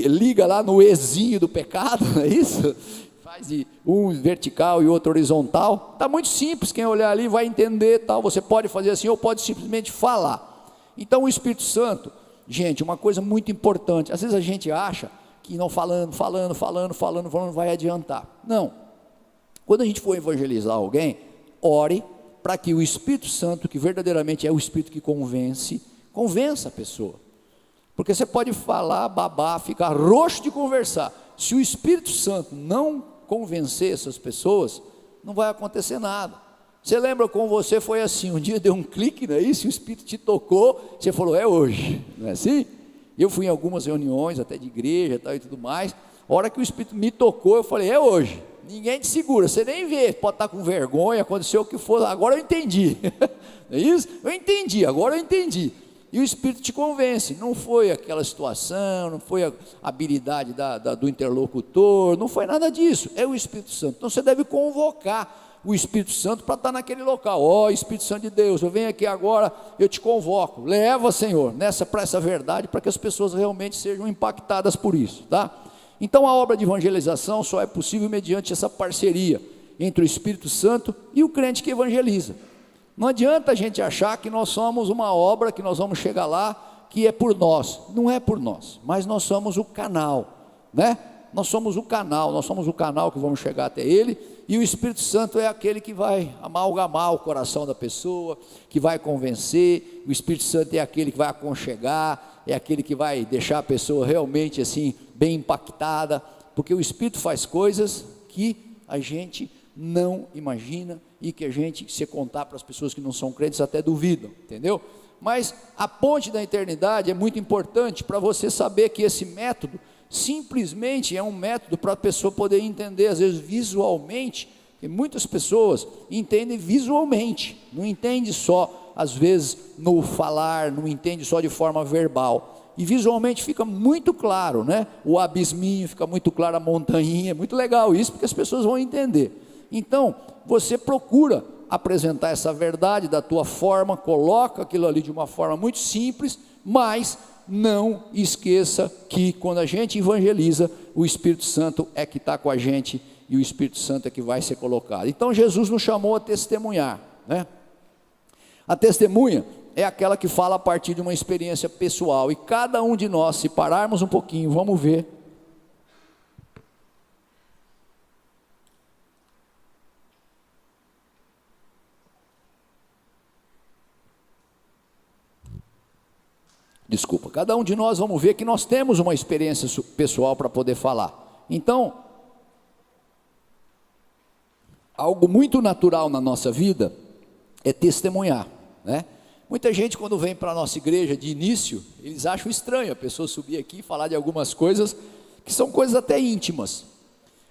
liga lá no ezinho do pecado, não é isso? Faz um vertical e outro horizontal. Está muito simples, quem olhar ali vai entender, tal. Você pode fazer assim ou pode simplesmente falar. Então o Espírito Santo, gente, uma coisa muito importante, às vezes a gente acha que não falando vai adiantar. Não. Quando a gente for evangelizar alguém, ore para que o Espírito Santo, que verdadeiramente é o Espírito que convença a pessoa. Porque você pode falar, babar, ficar roxo de conversar. Se o Espírito Santo não convencer essas pessoas, não vai acontecer nada. Você lembra como você foi assim, um dia deu um clique, não é isso? O Espírito te tocou, você falou, é hoje, não é assim? Eu fui em algumas reuniões, até de igreja e tudo mais, a hora que o Espírito me tocou, eu falei, é hoje. Ninguém te segura, você nem vê, pode estar com vergonha, aconteceu o que for, agora eu entendi. Não é isso? Eu entendi, agora eu entendi. E o Espírito te convence, não foi aquela situação, não foi a habilidade do interlocutor, não foi nada disso, é o Espírito Santo. Então você deve convocar o Espírito Santo para estar naquele local. Ó, Espírito Santo de Deus, eu venho aqui agora, eu te convoco, leva, Senhor, para essa verdade, para que as pessoas realmente sejam impactadas por isso, tá? Então a obra de evangelização só é possível mediante essa parceria entre o Espírito Santo e o crente que evangeliza. Não adianta a gente achar que nós somos uma obra, que nós vamos chegar lá, que é por nós. Não é por nós, mas nós somos o canal, né? Nós somos o canal que vamos chegar até Ele, e o Espírito Santo é aquele que vai amalgamar o coração da pessoa, que vai convencer. O Espírito Santo é aquele que vai aconchegar, é aquele que vai deixar a pessoa realmente assim, bem impactada, porque o Espírito faz coisas que a gente não imagina, e que a gente, se contar para as pessoas que não são crentes, até duvidam, entendeu? Mas a ponte da eternidade é muito importante para você saber que esse método simplesmente é um método para a pessoa poder entender, às vezes visualmente, porque muitas pessoas entendem visualmente, não entende só, às vezes, no falar, não entende só de forma verbal, e visualmente fica muito claro, né? O abisminho, fica muito claro a montanha, é muito legal isso, porque as pessoas vão entender. Então, você procura apresentar essa verdade da tua forma, coloca aquilo ali de uma forma muito simples, mas não esqueça que quando a gente evangeliza, o Espírito Santo é que está com a gente, e o Espírito Santo é que vai ser colocado. Então Jesus nos chamou a testemunhar, né? A testemunha é aquela que fala a partir de uma experiência pessoal, e cada um de nós, se pararmos um pouquinho, vamos ver. Desculpa, cada um de nós vamos ver que nós temos uma experiência pessoal para poder falar. Então, algo muito natural na nossa vida é testemunhar, né? Muita gente, quando vem para a nossa igreja de início, eles acham estranho a pessoa subir aqui e falar de algumas coisas que são coisas até íntimas.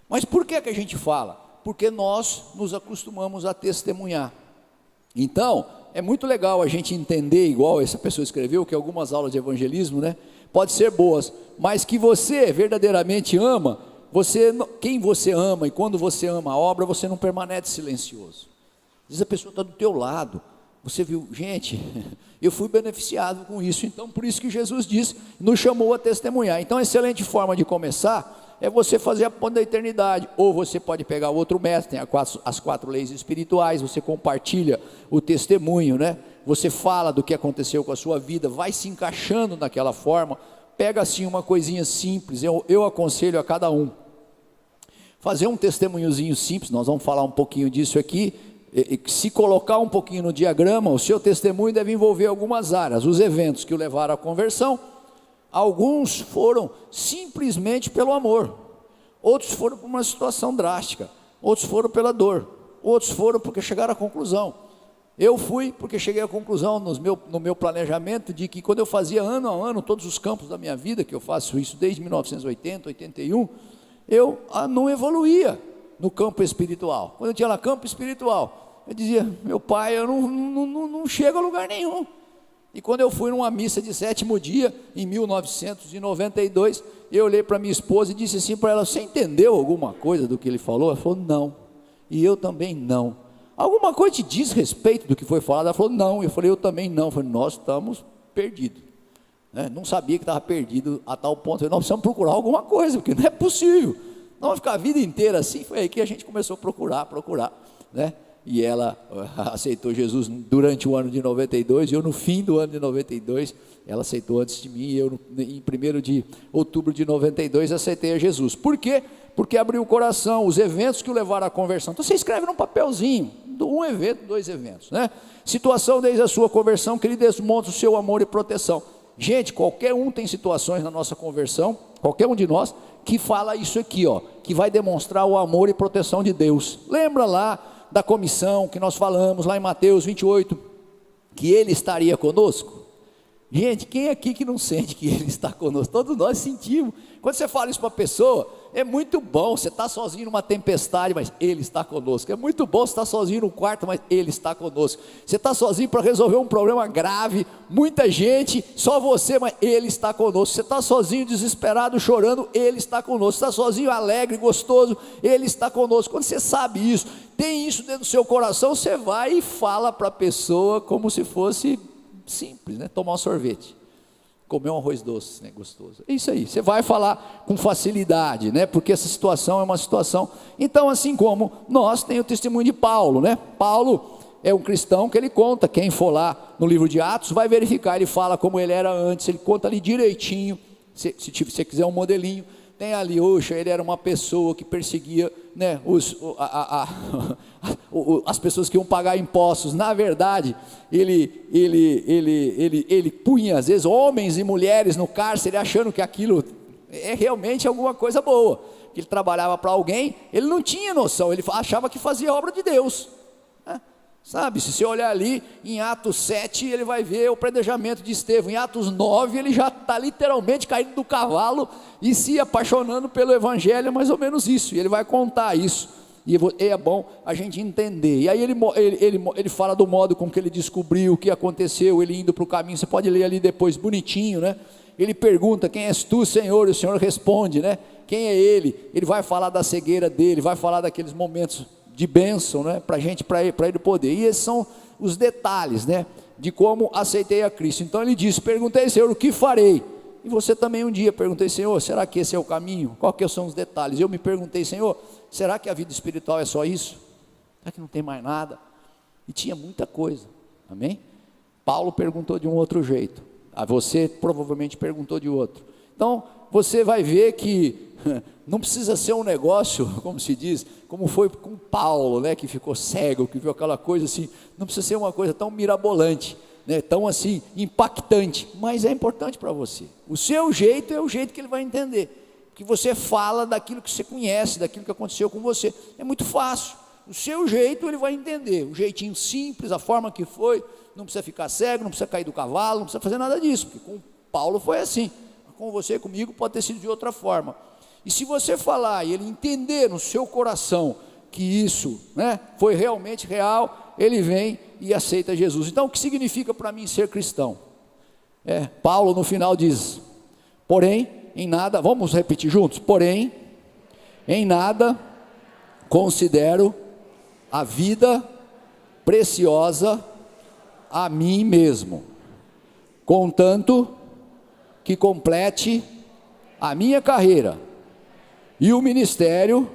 Mas por que a gente fala? Porque nós nos acostumamos a testemunhar. Então, é muito legal a gente entender, igual essa pessoa escreveu, que algumas aulas de evangelismo, né, pode ser boas, mas que você verdadeiramente ama, quem você ama, e quando você ama a obra, você não permanece silencioso. Às vezes a pessoa está do teu lado, você viu, gente, eu fui beneficiado com isso, então por isso que Jesus disse, nos chamou a testemunhar. Então a excelente forma de começar é você fazer a ponte da eternidade, ou você pode pegar outro método, tem as 4 leis espirituais, você compartilha o testemunho, né? Você fala do que aconteceu com a sua vida, vai se encaixando naquela forma, pega assim uma coisinha simples, eu aconselho a cada um, fazer um testemunhozinho simples, nós vamos falar um pouquinho disso aqui, se colocar um pouquinho no diagrama, o seu testemunho deve envolver algumas áreas, os eventos que o levaram à conversão. Alguns foram simplesmente pelo amor, outros foram por uma situação drástica, outros foram pela dor, outros foram porque chegaram à conclusão. Eu fui porque cheguei à conclusão no meu planejamento de que quando eu fazia ano a ano todos os campos da minha vida, que eu faço isso desde 1980, 81, eu não evoluía no campo espiritual. Quando eu tinha lá campo espiritual, eu dizia, meu pai, eu não chego a lugar nenhum. E quando eu fui numa missa de 7º dia, em 1992, eu olhei para minha esposa e disse assim para ela, você entendeu alguma coisa do que ele falou? Ela falou, não, e eu também não. Alguma coisa te diz respeito do que foi falado? Ela falou, não, eu falei, eu também não. Eu falei, nós estamos perdidos, né? Não sabia que estava perdido a tal ponto. Nós precisamos procurar alguma coisa, porque não é possível. Não vai ficar a vida inteira assim. Foi aí que a gente começou a procurar, né? E ela aceitou Jesus durante o ano de 92, e eu no fim do ano de 92, ela aceitou antes de mim, e eu em 1º de outubro de 92 aceitei a Jesus. Por quê? Porque abriu o coração, os eventos que o levaram à conversão. Então você escreve num papelzinho, um evento, 2 eventos, né? Situação desde a sua conversão que ele desmonta o seu amor e proteção. Gente, qualquer um tem situações na nossa conversão, qualquer um de nós, que fala isso aqui, ó, que vai demonstrar o amor e proteção de Deus. Lembra lá da comissão que nós falamos lá em Mateus 28, que Ele estaria conosco? Gente, quem aqui que não sente que Ele está conosco? Todos nós sentimos. Quando você fala isso para a pessoa, é muito bom. Você está sozinho numa tempestade, mas Ele está conosco. É muito bom você estar sozinho no quarto, mas Ele está conosco. Você está sozinho para resolver um problema grave, muita gente, só você, mas Ele está conosco. Você está sozinho, desesperado, chorando, Ele está conosco. Você está sozinho, alegre, gostoso, Ele está conosco. Quando você sabe isso, tem isso dentro do seu coração, você vai e fala para a pessoa como se fosse simples, né? Tomar um sorvete, comer um arroz doce, né? Gostoso. É isso aí, você vai falar com facilidade, né? Porque essa situação é uma situação. Então, assim como nós, tem o testemunho de Paulo, né? Paulo é um cristão que ele conta, quem for lá no livro de Atos vai verificar, ele fala como ele era antes, ele conta ali direitinho. Se você quiser um modelinho, tem ali, ele era uma pessoa que perseguia, né, as pessoas que iam pagar impostos. Na verdade, ele punha às vezes homens e mulheres no cárcere, achando que aquilo é realmente alguma coisa boa, que ele trabalhava para alguém. Ele não tinha noção, ele achava que fazia obra de Deus, né? Sabe, se você olhar ali em Atos 7, ele vai ver o predejamento de Estevão. Em Atos 9, ele já está literalmente caindo do cavalo e se apaixonando pelo evangelho, é mais ou menos isso, e ele vai contar isso, e é bom a gente entender. E aí ele fala do modo com que ele descobriu o que aconteceu, ele indo para o caminho. Você pode ler ali depois, bonitinho, né? Ele pergunta: quem és tu, Senhor? E o Senhor responde, né? Quem é ele? Ele vai falar da cegueira dele, vai falar daqueles momentos de bênção, né, para ele poder. E esses são os detalhes, né, de como aceitei a Cristo. Então ele disse: perguntei, Senhor, o que farei? E você também um dia perguntei: Senhor, será que esse é o caminho? Quais são os detalhes? Eu me perguntei: Senhor, será que a vida espiritual é só isso? Será que não tem mais nada? E tinha muita coisa, amém? Paulo perguntou de um outro jeito, a você provavelmente perguntou de outro. Então você vai ver que não precisa ser um negócio, como se diz, como foi com Paulo, né, que ficou cego, que viu aquela coisa assim. Não precisa ser uma coisa tão mirabolante, né, tão assim impactante, mas é importante para você. O seu jeito é o jeito que ele vai entender, que você fala daquilo que você conhece, daquilo que aconteceu com você. É muito fácil. O seu jeito ele vai entender, o jeitinho simples, a forma que foi. Não precisa ficar cego, não precisa cair do cavalo, não precisa fazer nada disso, porque com Paulo foi assim. Com você e comigo pode ter sido de outra forma. E se você falar e ele entender no seu coração que isso, né, foi realmente real, ele vem e aceita Jesus. Então o que significa para mim ser cristão? Paulo no final diz: porém, em nada, vamos repetir juntos? Porém, em nada considero a vida preciosa a mim mesmo, contanto que complete a minha carreira e o ministério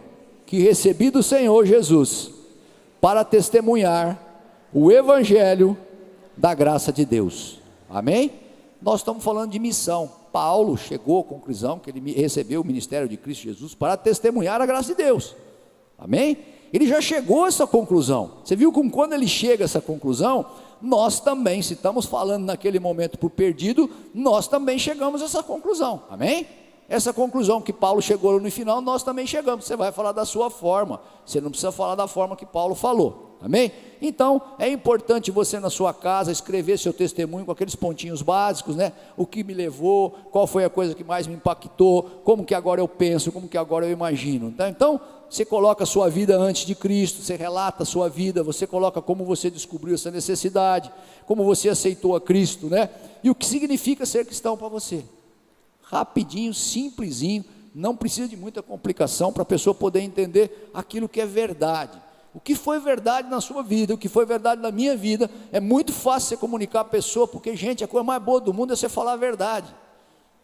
que recebi do Senhor Jesus, para testemunhar o evangelho da graça de Deus. Amém? Nós estamos falando de missão. Paulo chegou à conclusão que ele recebeu o ministério de Cristo Jesus para testemunhar a graça de Deus. Amém? Ele já chegou a essa conclusão. Você viu como quando ele chega a essa conclusão, nós também, se estamos falando naquele momento para o perdido, nós também chegamos a essa conclusão. Amém? Essa conclusão que Paulo chegou no final, nós também chegamos. Você vai falar da sua forma, você não precisa falar da forma que Paulo falou. Amém? Então é importante você na sua casa escrever seu testemunho com aqueles pontinhos básicos, né? O que me levou, qual foi a coisa que mais me impactou, como que agora eu penso, como que agora eu imagino. Então você coloca a sua vida antes de Cristo, você relata a sua vida, você coloca como você descobriu essa necessidade, como você aceitou a Cristo, né? E o que significa ser cristão para você. Rapidinho, simplesinho, não precisa de muita complicação para a pessoa poder entender aquilo que é verdade. O que foi verdade na sua vida, o que foi verdade na minha vida, é muito fácil você comunicar a pessoa, porque, gente, a coisa mais boa do mundo é você falar a verdade.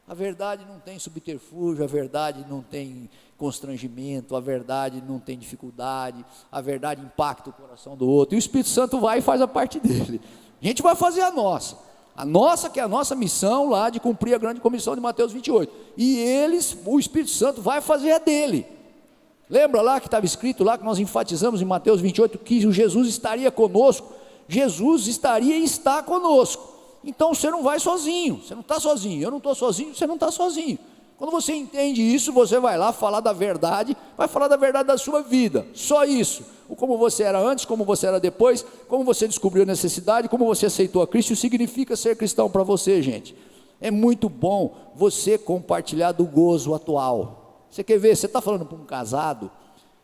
A verdade não tem subterfúgio, a verdade não tem constrangimento, a verdade não tem dificuldade, a verdade impacta o coração do outro, e o Espírito Santo vai e faz a parte dele. A gente vai fazer a nossa que é a nossa missão lá de cumprir a grande comissão de Mateus 28, e o Espírito Santo vai fazer a dele. Lembra lá que estava escrito lá, que nós enfatizamos em Mateus 28, que o Jesus estaria conosco? Jesus estaria e está conosco. Então você não vai sozinho, você não está sozinho, eu não estou sozinho, você não está sozinho. Quando você entende isso, você vai lá falar da verdade, vai falar da verdade da sua vida, só isso. Como você era antes, como você era depois, como você descobriu a necessidade, como você aceitou a Cristo. Isso significa ser cristão para você, gente. É muito bom você compartilhar do gozo atual. Você quer ver, você está falando para um casado,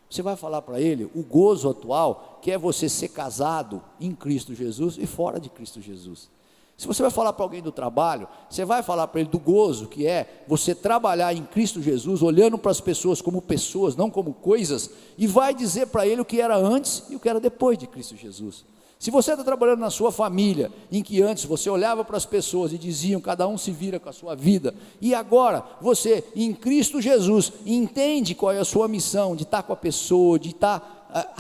você vai falar para ele o gozo atual, que é você ser casado em Cristo Jesus e fora de Cristo Jesus. Se você vai falar para alguém do trabalho, você vai falar para ele do gozo, que é você trabalhar em Cristo Jesus, olhando para as pessoas como pessoas, não como coisas, e vai dizer para ele o que era antes e o que era depois de Cristo Jesus. Se você está trabalhando na sua família, em que antes você olhava para as pessoas e diziam, cada um se vira com a sua vida, e agora você, em Cristo Jesus, entende qual é a sua missão, de estar com a pessoa, de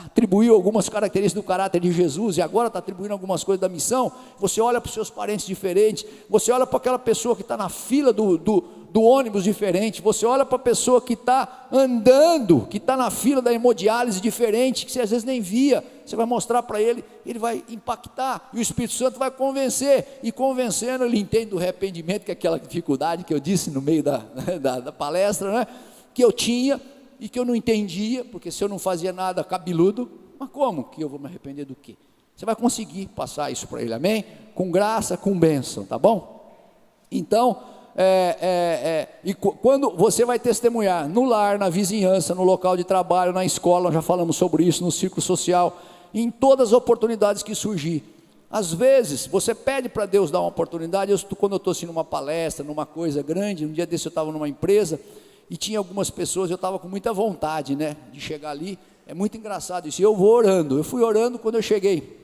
atribuiu algumas características do caráter de Jesus, e agora está atribuindo algumas coisas da missão. Você olha para os seus parentes diferentes, você olha para aquela pessoa que está na fila do ônibus diferente, você olha para a pessoa que está andando, que está na fila da hemodiálise diferente, que você às vezes nem via, você vai mostrar para ele, ele vai impactar, e o Espírito Santo vai convencer, e convencendo ele entende do arrependimento, que é aquela dificuldade que eu disse no meio da palestra, né? Que eu tinha, e que eu não entendia, porque se eu não fazia nada cabeludo, mas como que eu vou me arrepender do quê? Você vai conseguir passar isso para ele, amém? Com graça, com bênção, tá bom? Então, quando você vai testemunhar no lar, na vizinhança, no local de trabalho, na escola, nós já falamos sobre isso, no círculo social, em todas as oportunidades que surgir. Às vezes, você pede para Deus dar uma oportunidade. Quando eu estou assim numa palestra, numa coisa grande, um dia desse eu estava numa empresa, e tinha algumas pessoas, eu estava com muita vontade, né, de chegar ali. É muito engraçado isso, e eu vou orando, eu fui orando. Quando eu cheguei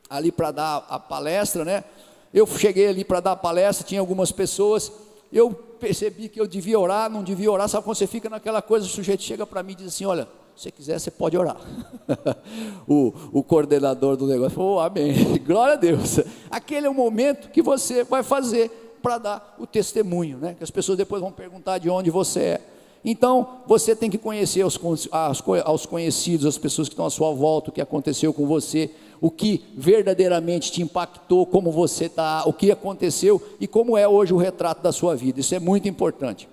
ali para dar a palestra, né, eu cheguei ali para dar a palestra, tinha algumas pessoas, eu percebi que eu devia orar, não devia orar. Sabe quando você fica naquela coisa, o sujeito chega para mim e diz assim, olha, se você quiser, você pode orar. o coordenador do negócio falou, amém, glória a Deus. Aquele é o momento que você vai fazer para dar o testemunho, né? Que as pessoas depois vão perguntar de onde você é. Então, você tem que conhecer aos conhecidos, as pessoas que estão à sua volta, o que aconteceu com você, o que verdadeiramente te impactou, como você está, o que aconteceu e como é hoje o retrato da sua vida. Isso é muito importante.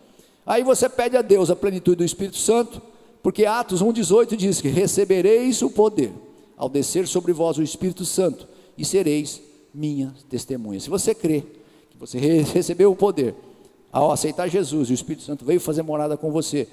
Aí você pede a Deus a plenitude do Espírito Santo, porque Atos 1,18 diz que recebereis o poder, ao descer sobre vós o Espírito Santo, e sereis minhas testemunhas. Se você crê, você recebeu o poder, ao aceitar Jesus, e o Espírito Santo veio fazer morada com você,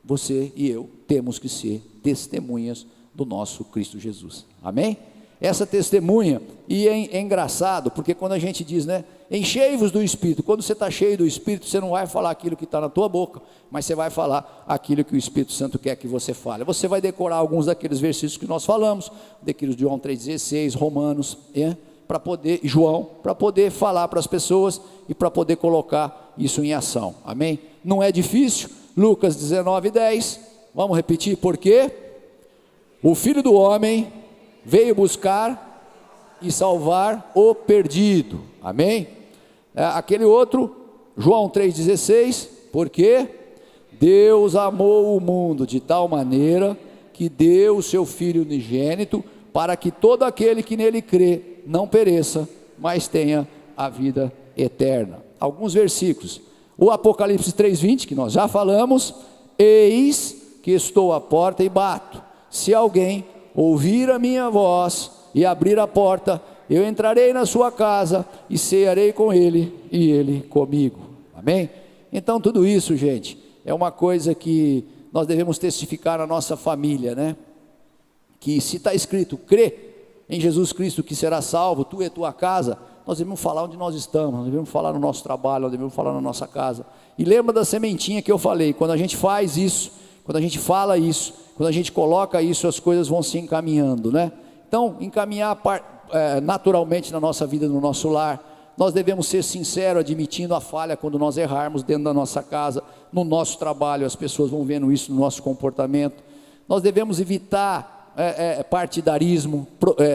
você e eu temos que ser testemunhas do nosso Cristo Jesus, amém? Essa testemunha, e é engraçado, porque quando a gente diz, né, enchei-vos do Espírito, quando você está cheio do Espírito, você não vai falar aquilo que está na tua boca, mas você vai falar aquilo que o Espírito Santo quer que você fale. Você vai decorar alguns daqueles versículos que nós falamos, daqueles de João 3,16, Romanos, para poder, João, para poder falar para as pessoas e para poder colocar isso em ação, amém? Não é difícil. Lucas 19:10, vamos repetir, porque o Filho do Homem veio buscar e salvar o perdido, amém? Aquele outro, João 3,16, porque Deus amou o mundo de tal maneira que deu o seu Filho unigênito, para que todo aquele que nele crê não pereça, mas tenha a vida eterna. Alguns versículos, o Apocalipse 3,20, que nós já falamos, eis que estou à porta e bato, se alguém ouvir a minha voz e abrir a porta, eu entrarei na sua casa e cearei com ele e ele comigo, amém? Então tudo isso, gente, é uma coisa que nós devemos testificar na nossa família, né? Que se está escrito, crê em Jesus Cristo que será salvo, tu e tua casa, nós devemos falar onde nós estamos, nós devemos falar no nosso trabalho, nós devemos falar na nossa casa. E lembra da sementinha que eu falei, quando a gente faz isso, quando a gente fala isso, quando a gente coloca isso, as coisas vão se encaminhando, né? Então, encaminhar naturalmente na nossa vida, no nosso lar. Nós devemos ser sinceros, admitindo a falha quando nós errarmos dentro da nossa casa, no nosso trabalho, as pessoas vão vendo isso no nosso comportamento. Nós devemos evitar partidarismo,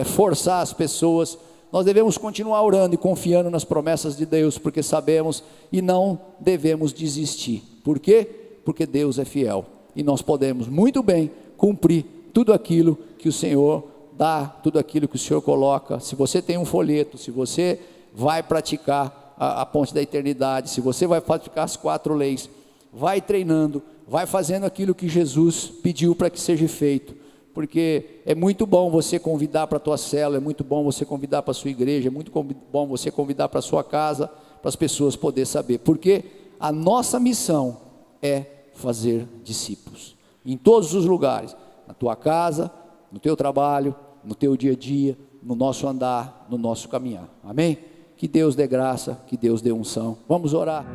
forçar as pessoas. Nós devemos continuar orando e confiando nas promessas de Deus, porque sabemos e não devemos desistir. Por quê? Porque Deus é fiel e nós podemos muito bem cumprir tudo aquilo que o Senhor dá, tudo aquilo que o Senhor coloca. Se você tem um folheto, se você vai praticar a ponte da eternidade, se você vai praticar as 4 leis, vai treinando, vai fazendo aquilo que Jesus pediu para que seja feito, porque é muito bom você convidar para a tua célula, é muito bom você convidar para a sua igreja, é muito bom você convidar para a sua casa, para as pessoas poderem saber, porque a nossa missão é fazer discípulos, em todos os lugares, na tua casa, no teu trabalho, no teu dia a dia, no nosso andar, no nosso caminhar, amém? Que Deus dê graça, que Deus dê unção. Vamos orar.